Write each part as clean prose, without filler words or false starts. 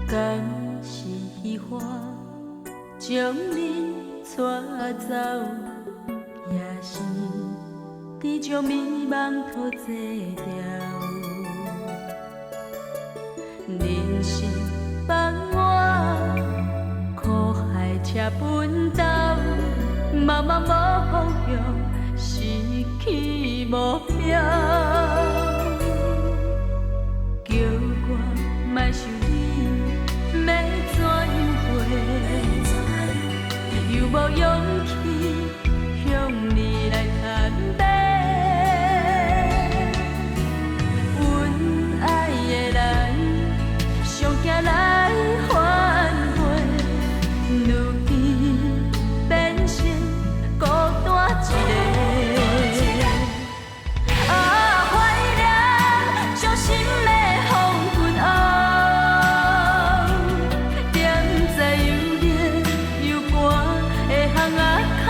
敢是虚幻，将你带走，也是伫将迷茫土坐掉。人生放我苦海车奔斗，茫茫无方向，失去目标。叫我莫想你要怎样过，又无勇气向你来坦白。阮爱的人，上惊来反悔，如今变成孤单一个。怀念伤心的风云后，踮在又热又寒的巷仔口，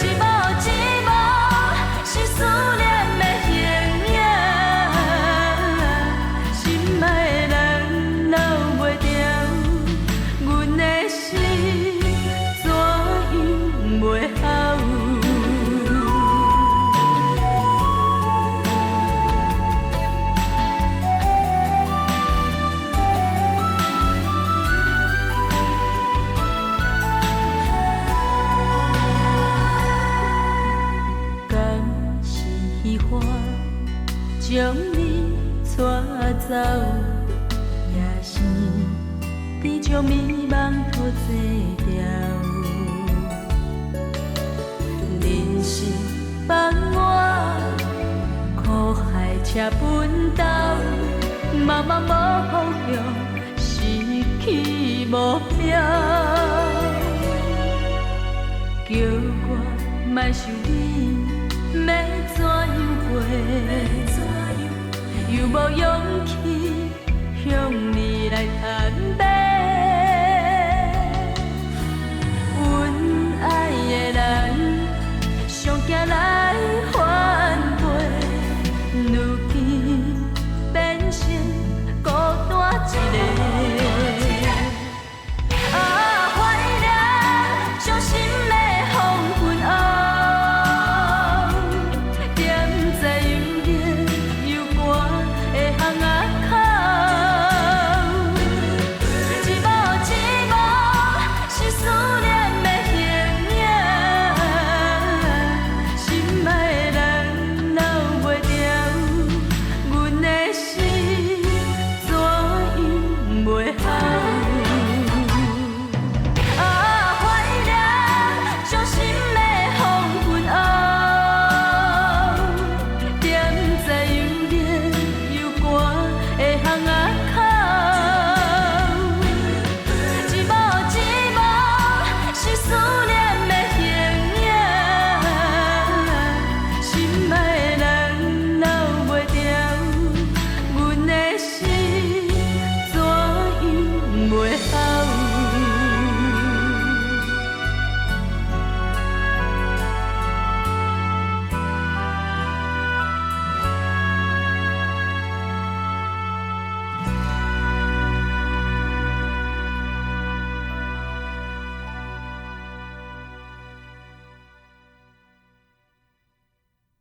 一幕一幕是思念的形影，心爱的人留袂住，阮的心怎样袂好？敢是虚幻，将你带走，也是伫将迷茫土坐掉。人生放我苦海车奔斗，茫茫无方向，失去目标。叫我莫想你要怎样过，又无勇气向你来坦